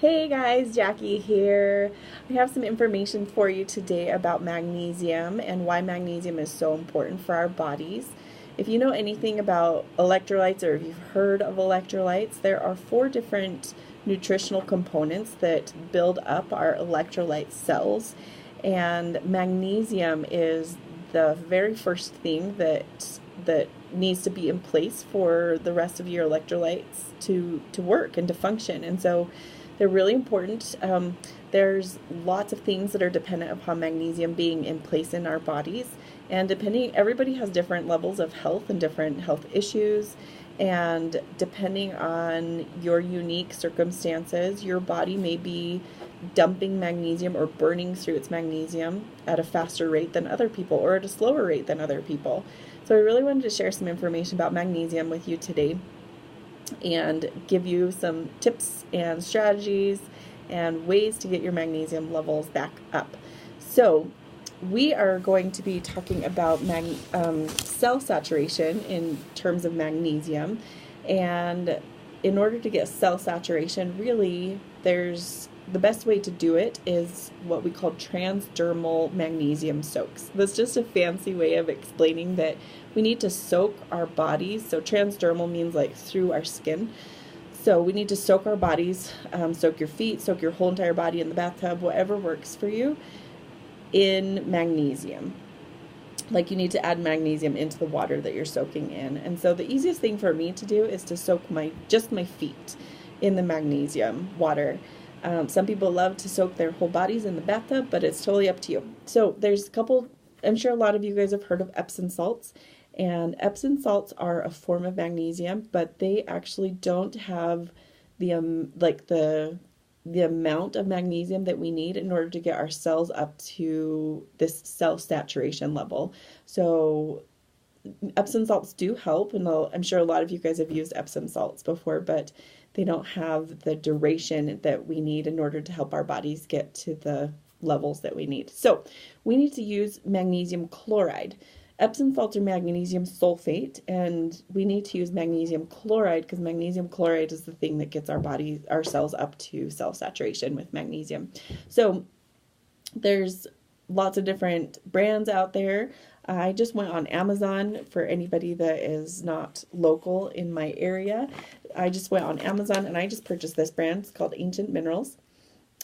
Hey guys, Jackie here. I have some information for you today about magnesium and why magnesium is so important for our bodies. If you know anything about electrolytes or if you've heard of electrolytes, there are four different nutritional components that build up our electrolyte cells, and magnesium is the very first thing that needs to be in place for the rest of your electrolytes to work and to function. And so they're really important. There's lots of things that are dependent upon magnesium being in place in our bodies, and everybody has different levels of health and different health issues, and depending on your unique circumstances, your body may be dumping magnesium or burning through its magnesium at a faster rate than other people or at a slower rate than other people. So I really wanted to share some information about magnesium with you today and give you some tips and strategies and ways to get your magnesium levels back up. So we are going to be talking about cell saturation in terms of magnesium. And in order to get cell saturation, really, the best way to do it is what we call transdermal magnesium soaks. That's just a fancy way of explaining that we need to soak our bodies. So transdermal means like through our skin. So we need to soak our bodies, soak your feet, soak your whole entire body in the bathtub, whatever works for you, in magnesium. Like you need to add magnesium into the water that you're soaking in. And so the easiest thing for me to do is to soak just my feet in the magnesium water. Some people love to soak their whole bodies in the bathtub, but it's totally up to you. So there's a couple, I'm sure a lot of you guys have heard of Epsom salts, and Epsom salts are a form of magnesium, but they actually don't have the amount of magnesium that we need in order to get our cells up to this cell saturation level. So Epsom salts do help, and I'm sure a lot of you guys have used Epsom salts before, but they don't have the duration that we need in order to help our bodies get to the levels that we need. So we need to use magnesium chloride. Epsom salts are magnesium sulfate, and we need to use magnesium chloride because magnesium chloride is the thing that gets our cells up to cell saturation with magnesium. So there's lots of different brands out there. I just went on Amazon for anybody that is not local in my area. I just went on Amazon and I just purchased this brand. It's called Ancient Minerals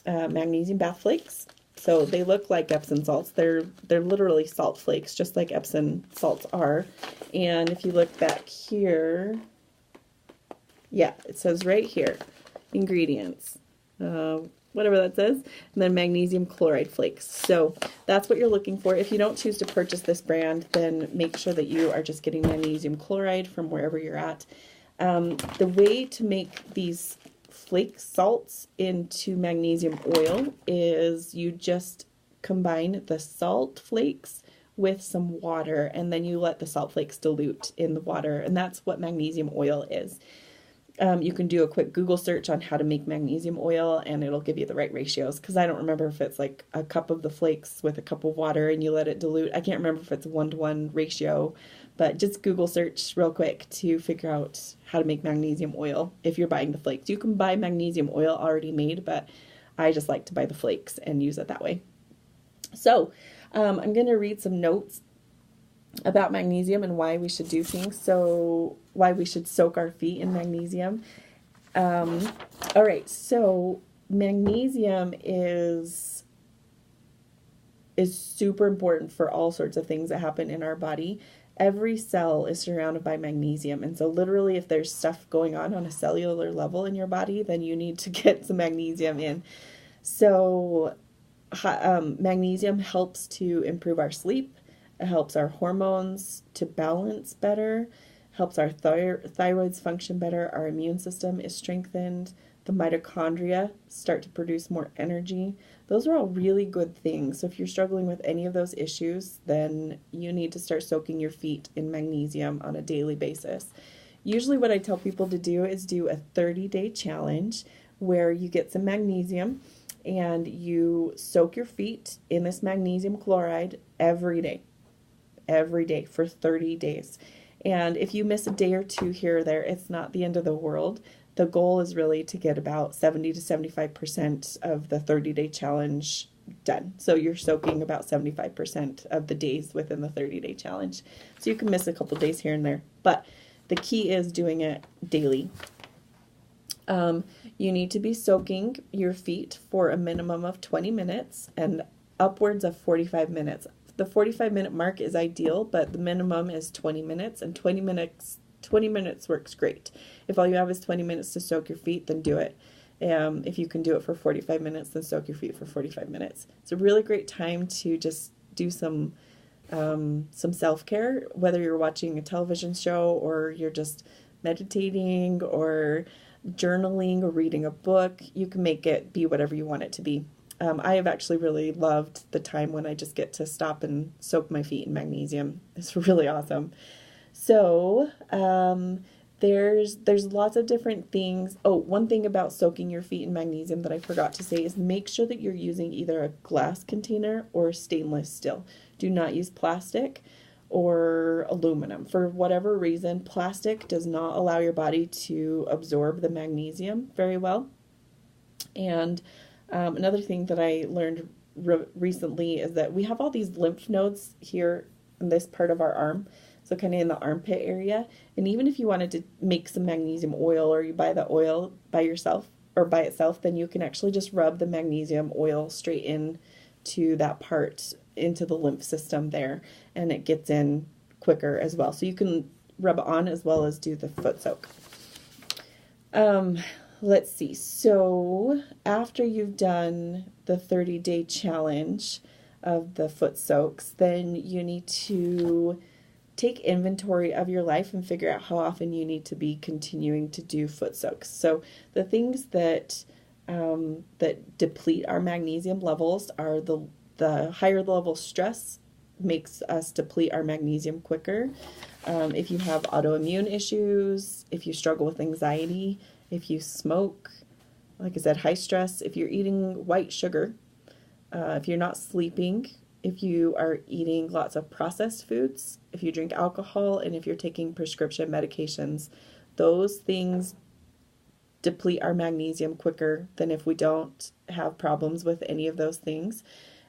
Magnesium Bath Flakes. So they look like Epsom salts. They're literally salt flakes, just like Epsom salts are. And if you look back here, yeah, it says right here, ingredients. Whatever that says, and then magnesium chloride flakes. So that's what you're looking for. If you don't choose to purchase this brand, then make sure that you are just getting magnesium chloride from wherever you're at. The way to make these flake salts into magnesium oil is you just combine the salt flakes with some water, and then you let the salt flakes dilute in the water, and that's what magnesium oil is. You can do a quick Google search on how to make magnesium oil, and it'll give you the right ratios, because I don't remember if it's like a cup of the flakes with a cup of water and you let it dilute. I can't remember if it's a 1-to-1 ratio, but just Google search real quick to figure out how to make magnesium oil if you're buying the flakes. You can buy magnesium oil already made, but I just like to buy the flakes and use it that way. So I'm going to read some notes about magnesium and why we should do things. So why we should soak our feet in magnesium. All right, so magnesium is super important for all sorts of things that happen in our body. Every cell is surrounded by magnesium, and so literally if there's stuff going on a cellular level in your body, then you need to get some magnesium in. So magnesium helps to improve our sleep. It helps our hormones to balance better, helps our thyroids function better, our immune system is strengthened, the mitochondria start to produce more energy. Those are all really good things. So if you're struggling with any of those issues, then you need to start soaking your feet in magnesium on a daily basis. Usually what I tell people to do is do a 30-day challenge where you get some magnesium and you soak your feet in this magnesium chloride every day for 30 days. And if you miss a day or two here or there, it's not the end of the world. the goal is really to get about 70 to 75% of the 30-day challenge done. So you're soaking about 75% of the days within the 30-day challenge. So you can miss a couple days here and there, but the key is doing it daily. You need to be soaking your feet for a minimum of 20 minutes and upwards of 45 minutes. The 45-minute mark is ideal, but the minimum is 20 minutes, and 20 minutes works great. If all you have is 20 minutes to soak your feet, then do it. If you can do it for 45 minutes, then soak your feet for 45 minutes. It's a really great time to just do some self-care, whether you're watching a television show or you're just meditating or journaling or reading a book. You can make it be whatever you want it to be. I have actually really loved the time when I just get to stop and soak my feet in magnesium. It's really awesome. So there's lots of different things. Oh, one thing about soaking your feet in magnesium that I forgot to say is make sure that you're using either a glass container or stainless steel. Do not use plastic or aluminum. For whatever reason, plastic does not allow your body to absorb the magnesium very well. And another thing that I learned recently is that we have all these lymph nodes here in this part of our arm, so kind of in the armpit area. And even if you wanted to make some magnesium oil, or you buy the oil by yourself or by itself, then you can actually just rub the magnesium oil straight in to that part, into the lymph system there, and it gets in quicker as well. So you can rub it on as well as do the foot soak. Let's see. So after you've done the 30-day challenge of the foot soaks, then you need to take inventory of your life and figure out how often you need to be continuing to do foot soaks. So the things that deplete our magnesium levels are the higher level stress makes us deplete our magnesium quicker. If you have autoimmune issues, if you struggle with anxiety, if you smoke, like I said, high stress, if you're eating white sugar, if you're not sleeping, if you are eating lots of processed foods, if you drink alcohol, and if you're taking prescription medications, those things deplete our magnesium quicker than if we don't have problems with any of those things.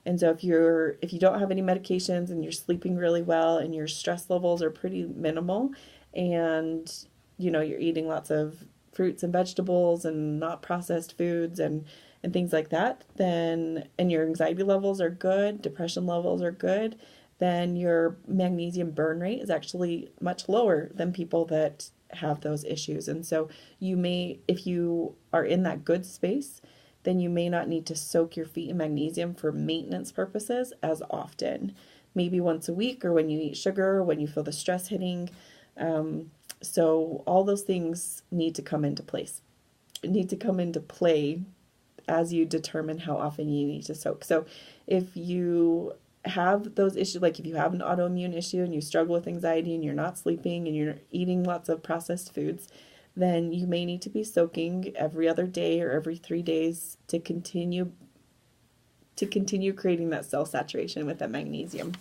And so if you don't have any medications and you're sleeping really well and your stress levels are pretty minimal, and you're eating lots of fruits and vegetables and not processed foods and things like that, then, and your anxiety levels are good, depression levels are good, then your magnesium burn rate is actually much lower than people that have those issues. And so you may, if you are in that good space, then you may not need to soak your feet in magnesium for maintenance purposes as often. Maybe once a week, or when you eat sugar, or when you feel the stress hitting. So all those things need to come into place. Need to come into play as you determine how often you need to soak. So if you have those issues, like if you have an autoimmune issue and you struggle with anxiety and you're not sleeping and you're eating lots of processed foods, then you may need to be soaking every other day or every 3 days to continue creating that cell saturation with that magnesium.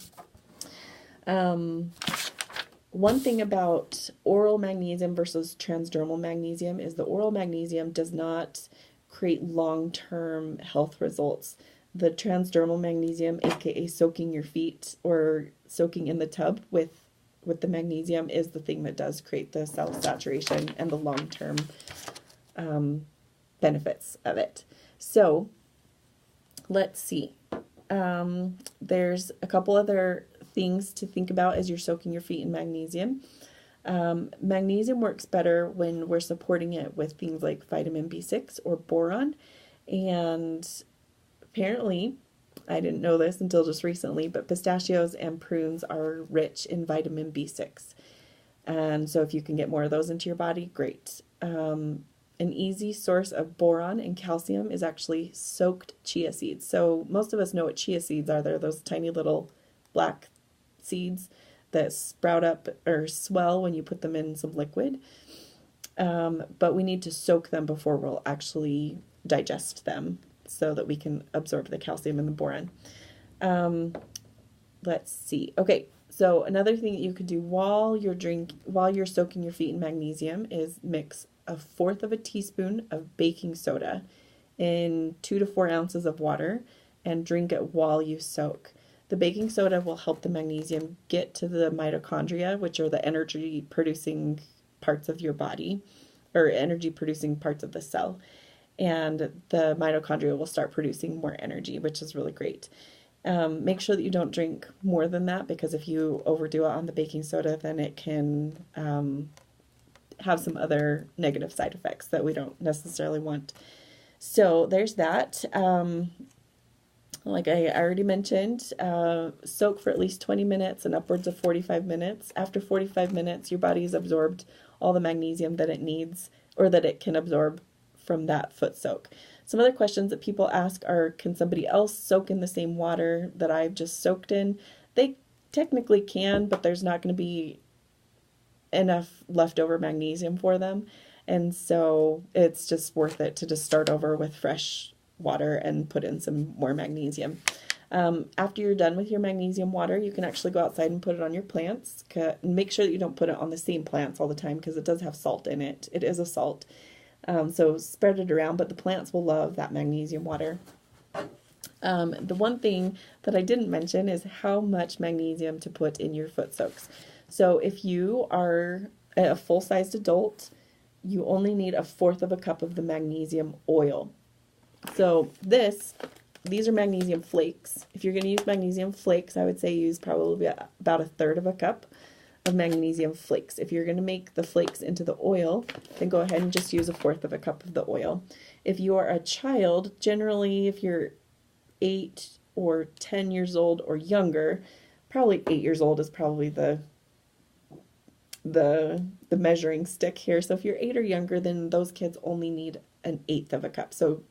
One thing about oral magnesium versus transdermal magnesium is the oral magnesium does not create long-term health results. The transdermal magnesium, aka soaking your feet or soaking in the tub with the magnesium, is the thing that does create the cell saturation and the long-term benefits of it. So let's see. There's a couple other things to think about as you're soaking your feet in magnesium. Magnesium works better when we're supporting it with things like vitamin B6 or boron. And apparently, I didn't know this until just recently, but pistachios and prunes are rich in vitamin B6. And so if you can get more of those into your body, great. An easy source of boron and calcium is actually soaked chia seeds. So most of us know what chia seeds are. They're those tiny little black seeds that sprout up or swell when you put them in some liquid. But we need to soak them before we'll actually digest them so that we can absorb the calcium and the boron. Let's see. Okay, so another thing that you could do while you're soaking your feet in magnesium is mix 1/4 of a teaspoon of baking soda in 2 to 4 ounces of water and drink it while you soak. The baking soda will help the magnesium get to the mitochondria, which are the energy producing parts of your body, or energy producing parts of the cell. And the mitochondria will start producing more energy, which is really great. Make sure that you don't drink more than that, because if you overdo it on the baking soda, then it can have some other negative side effects that we don't necessarily want. So there's that. Like I already mentioned, soak for at least 20 minutes and upwards of 45 minutes. After 45 minutes, your body's absorbed all the magnesium that it needs, or that it can absorb from that foot soak. Some other questions that people ask are, can somebody else soak in the same water that I've just soaked in? They technically can, but there's not going to be enough leftover magnesium for them. And so it's just worth it to just start over with fresh water and put in some more magnesium. After you're done with your magnesium water, you can actually go outside and put it on your plants. Make sure that you don't put it on the same plants all the time, because it does have salt in it. It is a salt. So spread it around, but the plants will love that magnesium water. The one thing that I didn't mention is how much magnesium to put in your foot soaks. So if you are a full-sized adult, you only need 1/4 of a cup of the magnesium oil. So these are magnesium flakes. If you're going to use magnesium flakes, I would say use probably about 1/3 of a cup of magnesium flakes. If you're going to make the flakes into the oil, then go ahead and just use 1/4 of a cup of the oil. If you are a child, generally if you're 8 or 10 years old or younger, probably 8 years old is probably the measuring stick here. So if you're 8 or younger, then those kids only need 1/8 of a cup. So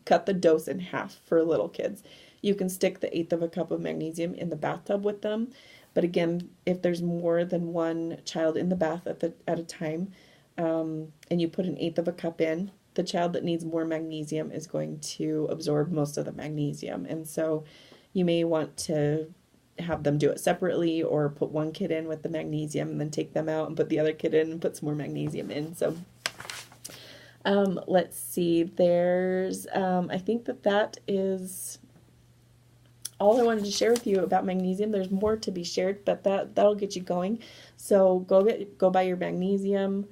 cut the dose in half for little kids. You can stick the 1/8 of a cup of magnesium in the bathtub with them. But again, if there's more than one child in the bath at a time, and you put 1/8 of a cup in, the child that needs more magnesium is going to absorb most of the magnesium. And so you may want to have them do it separately, or put one kid in with the magnesium and then take them out and put the other kid in and put some more magnesium in. So let's see, there's, I think that is all I wanted to share with you about magnesium. There's more to be shared, but that'll get you going. So go buy your magnesium.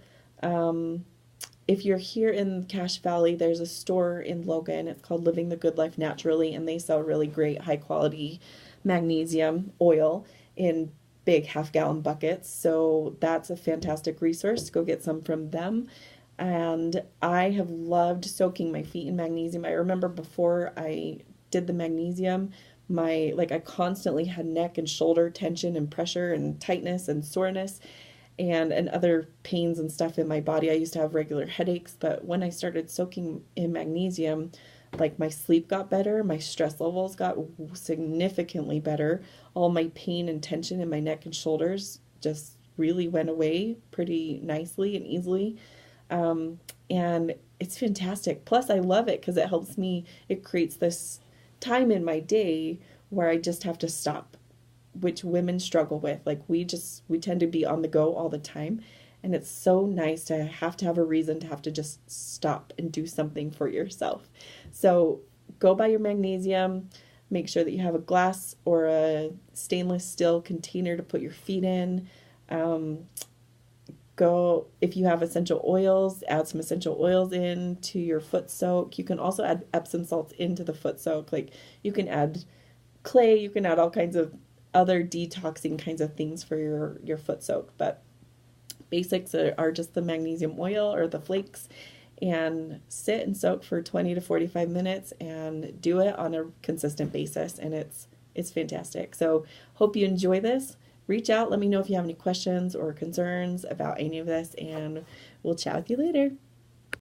If you're here in Cache Valley, there's a store in Logan. It's called Living the Good Life Naturally, and they sell really great high quality magnesium oil in big half-gallon buckets. So that's a fantastic resource. Go get some from them. And I have loved soaking my feet in magnesium. I remember before I did the magnesium, I constantly had neck and shoulder tension and pressure and tightness and soreness and other pains and stuff in my body. I used to have regular headaches, but when I started soaking in magnesium, my sleep got better, my stress levels got significantly better. All my pain and tension in my neck and shoulders just really went away pretty nicely and easily. And it's fantastic. Plus I love it because it creates this time in my day where I just have to stop, which women struggle with. We tend to be on the go all the time. And it's so nice to have a reason to have to just stop and do something for yourself. So go buy your magnesium. Make sure that you have a glass or a stainless steel container to put your feet in. If you have essential oils, add some essential oils in to your foot soak. You can also add Epsom salts into the foot soak. You can add clay, you can add all kinds of other detoxing kinds of things for your foot soak. But basics are just the magnesium oil or the flakes, and sit and soak for 20 to 45 minutes and do it on a consistent basis. And it's fantastic. So hope you enjoy this. Reach out. Let me know if you have any questions or concerns about any of this, and we'll chat with you later.